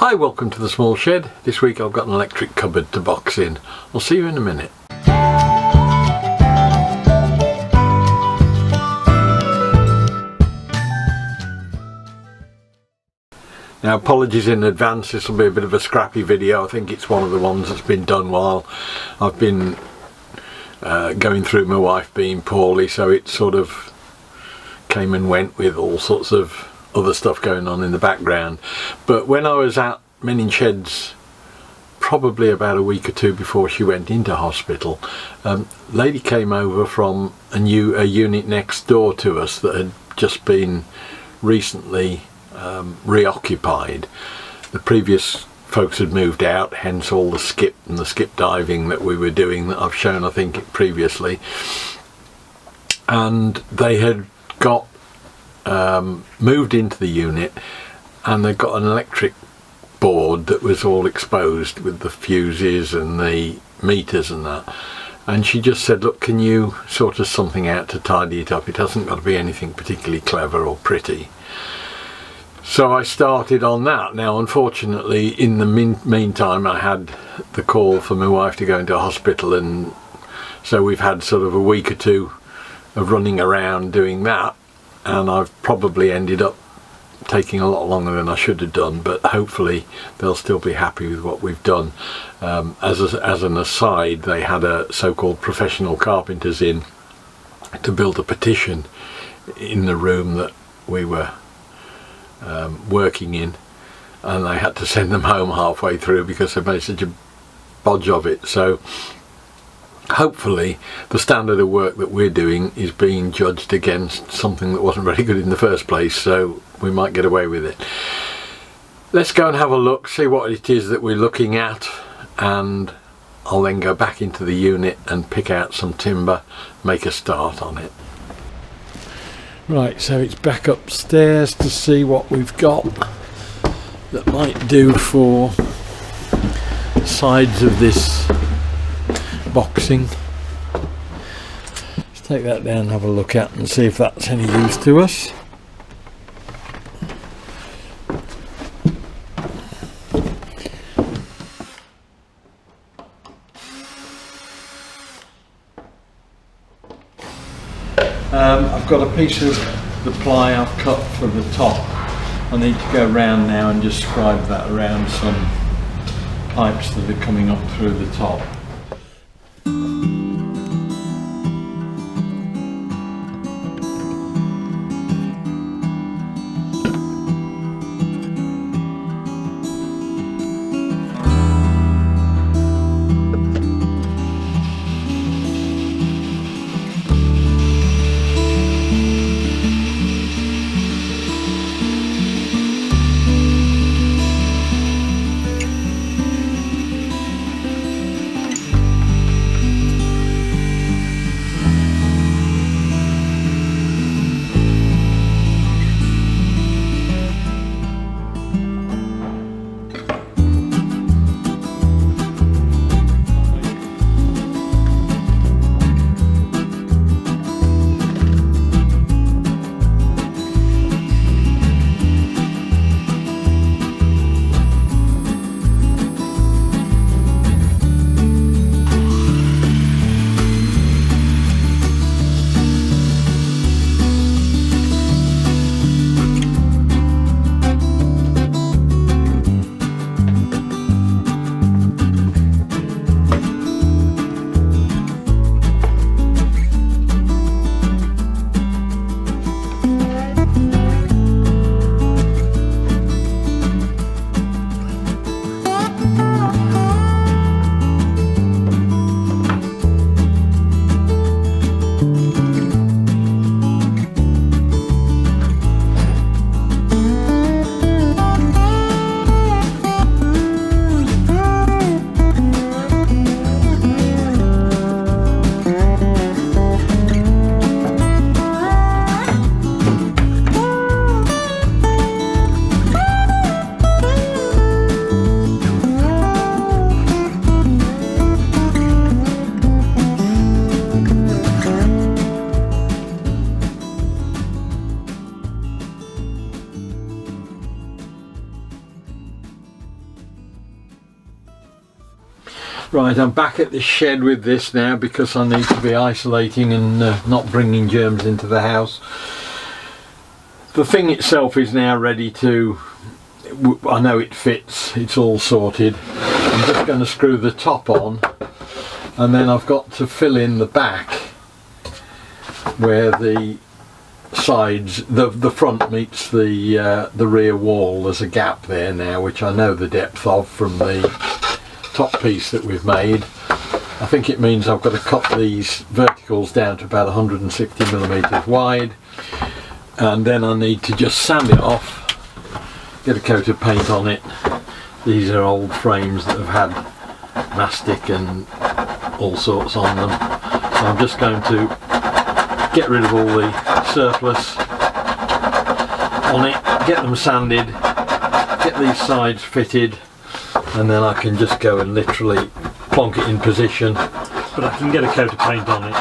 Hi, welcome to the small shed. This week I've got an electric cupboard to box in. I'll see you in a minute. Now, apologies in advance, this will be a bit of a scrappy video. I think it's one of the ones that's been done while I've been going through my wife being poorly, so it sort of came and went with all sorts of other stuff going on in the background. But when I was at Menning Sheds, probably about a week or two before she went into hospital, lady came over from a unit next door to us that had just been recently reoccupied. The previous folks had moved out, hence all the skip and the skip diving that we were doing that I've shown, I think, previously. And they had got moved into the unit, and they've got an electric board that was all exposed with the fuses and the meters and that. And she just said, look, can you sort us something out to tidy it up? It hasn't got to be anything particularly clever or pretty. So I started on that. Now, unfortunately, in the meantime, I had the call for my wife to go into hospital, and so we've had sort of a week or two of running around doing that, and I've probably ended up taking a lot longer than I should have done, but hopefully they'll still be happy with what we've done. As an aside, they had a so-called professional carpenters in to build a partition in the room that we were working in, and they had to send them home halfway through because they made such a bodge of it. So hopefully the standard of work that we're doing is being judged against something that wasn't very good in the first place, so we might get away with it. Let's go and have a look, see what it is that we're looking at, and I'll then go back into the unit and pick out some timber, make a start on it. Right, so it's back upstairs to see what we've got that might do for sides of this boxing. Let's take that down and have a look at and see if that's any use to us. I've got a piece of the ply I've cut for the top. I need to go around now and just scribe that around some pipes that are coming up through the top. Right, I'm back at the shed with this now because I need to be isolating and not bringing germs into the house. The thing itself is now ready to, I know it fits, it's all sorted. I'm just going to screw the top on, and then I've got to fill in the back where the sides, the front meets the rear wall. There's a gap there now, which I know the depth of from the top piece that we've made. I think it means I've got to cut these verticals down to about 160 millimeters wide, and then I need to just sand it off, get a coat of paint on it. These are old frames that have had mastic and all sorts on them, so I'm just going to get rid of all the surplus on it, get them sanded, get these sides fitted, and then I can just go and literally plonk it in position. But I can get a coat of paint on it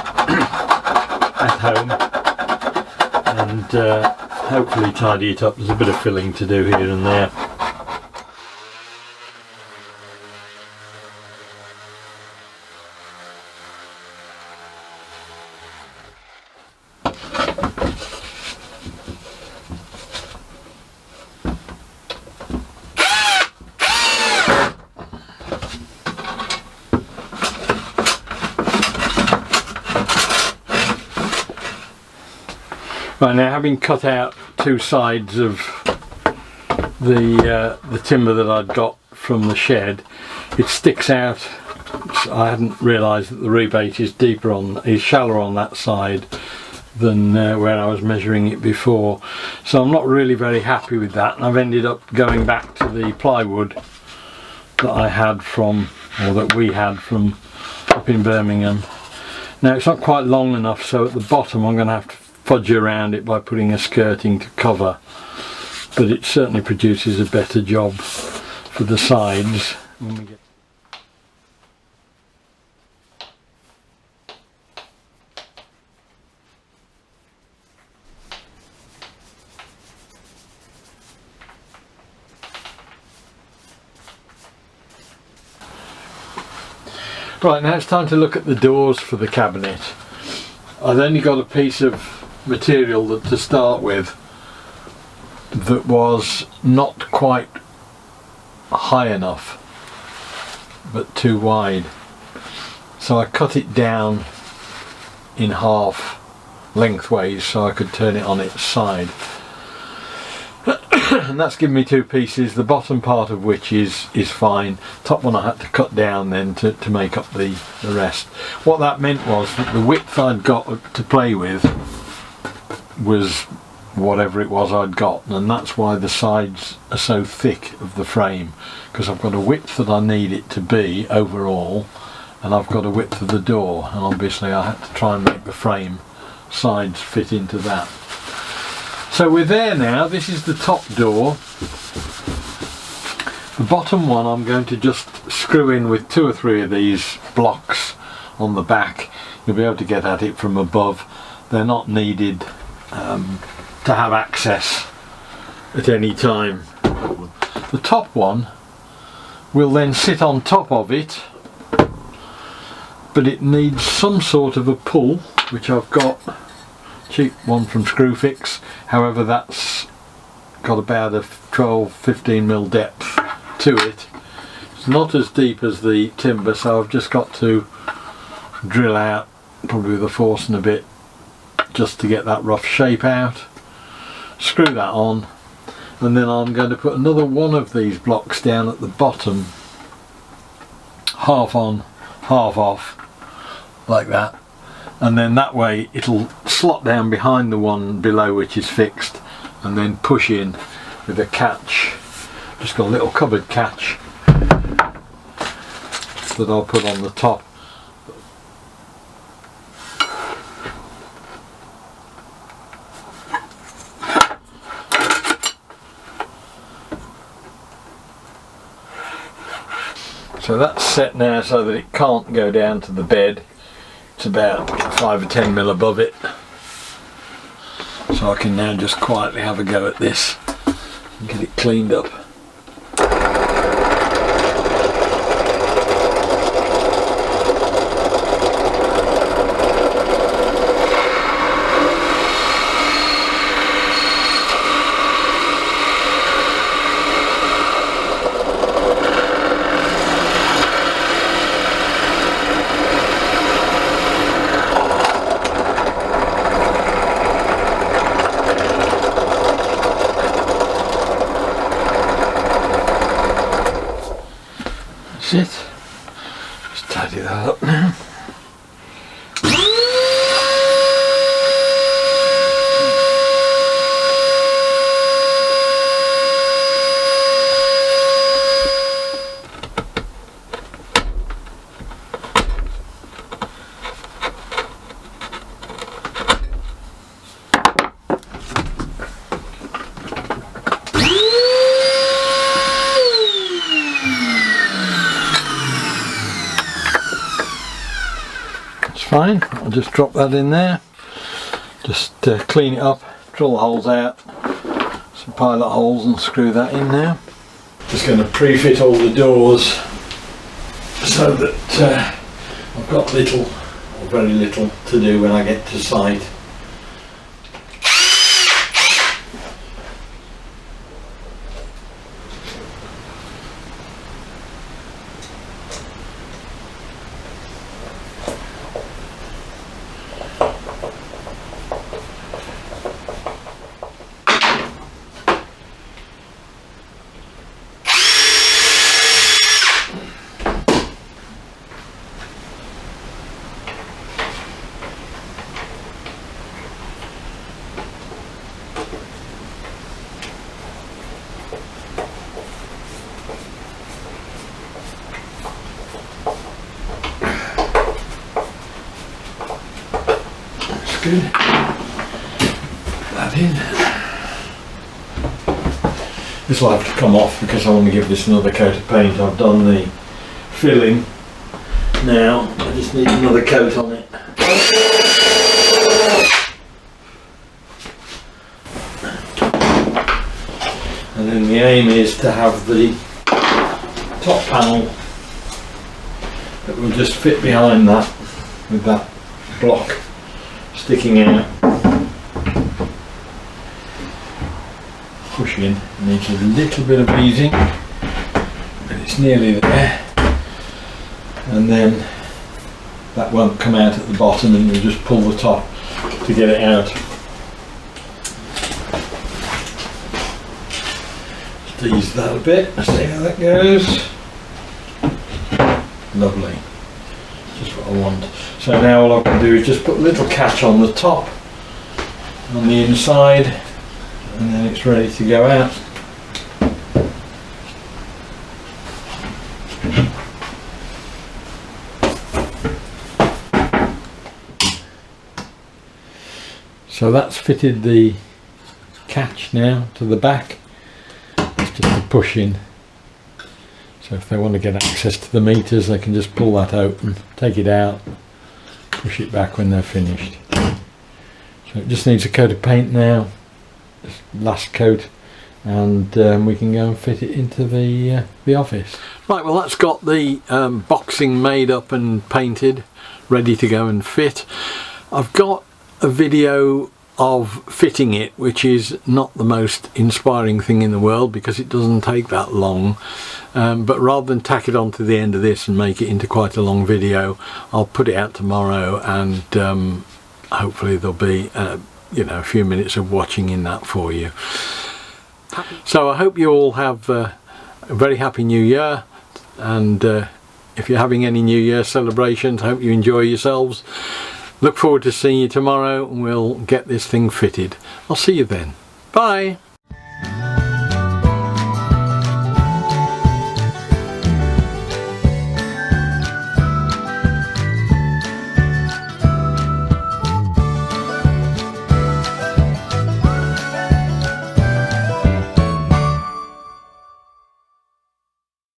at home and hopefully tidy it up. There's a bit of filling to do here and there. Right, now, having cut out two sides of the timber that I'd got from the shed, it sticks out. I hadn't realised that the rebate is shallower on that side than where I was measuring it before, so I'm not really very happy with that, and I've ended up going back to the plywood that I had from, or that we had from up in Birmingham. Now, it's not quite long enough, so at the bottom I'm going to have to fudge around it by putting a skirting to cover, but it certainly produces a better job for the sides when we get. Right, now it's time to look at the doors for the cabinet. I've only got a piece of material that to start with that was not quite high enough but too wide, so I cut it down in half lengthways so I could turn it on its side. And that's given me two pieces, the bottom part of which is fine. Top one I had to cut down then to make up the rest. What that meant was that the width I'd got to play with was whatever it was I'd got, and that's why the sides are so thick of the frame, because I've got a width that I need it to be overall, and I've got a width of the door, and obviously I had to try and make the frame sides fit into that. So we're there now. This is the top door. The bottom one I'm going to just screw in with 2 or 3 of these blocks on the back. You'll be able to get at it from above. They're not needed to have access at any time. The top one will then sit on top of it, but it needs some sort of a pull, which I've got. Cheap one from Screwfix, however that's got about a 12-15 mil depth to it. It's not as deep as the timber, so I've just got to drill out, probably with a force and a bit, just to get that rough shape out. Screw that on, and then I'm going to put another one of these blocks down at the bottom, half on, half off, like that. And then that way it'll slot down behind the one below which is fixed, and then push in with a catch. Just got a little cupboard catch that I'll put on the top. So that's set now so that it can't go down to the bed. It's about 5 or 10 mil above it, so I can now just quietly have a go at this and get it cleaned up. That's it. Just tidy that up now. Fine, I'll just drop that in there, just clean it up, drill the holes out, some pilot holes, and screw that in now. Just going to pre-fit all the doors so that I've got little or very little to do when I get to site. Good. Put that in. This will have to come off because I want to give this another coat of paint. I've done the filling now, I just need another coat on it. And then the aim is to have the top panel that will just fit behind that with that block sticking out. Pushing needs a little bit of easing, but it's nearly there. And then that won't come out at the bottom, and you'll just pull the top to get it out. Just ease that a bit, see how that goes. Lovely. Just what I want. So now all I can do is just put a little catch on the top, on the inside, and then it's ready to go out. So that's fitted the catch now to the back. It's just a push in. So if they want to get access to the meters, they can just pull that open, take it out, push it back when they're finished. So it just needs a coat of paint now, this last coat, and we can go and fit it into the office. Right, well that's got the boxing made up and painted, ready to go and fit. I've got a video of fitting it, which is not the most inspiring thing in the world because it doesn't take that long, but rather than tack it on to the end of this and make it into quite a long video, I'll put it out tomorrow, and hopefully there'll be you know, a few minutes of watching in that for you. So I hope you all have a very happy new year, and if you're having any New Year celebrations, I hope you enjoy yourselves. Look forward to seeing you tomorrow, and we'll get this thing fitted. I'll see you then. Bye.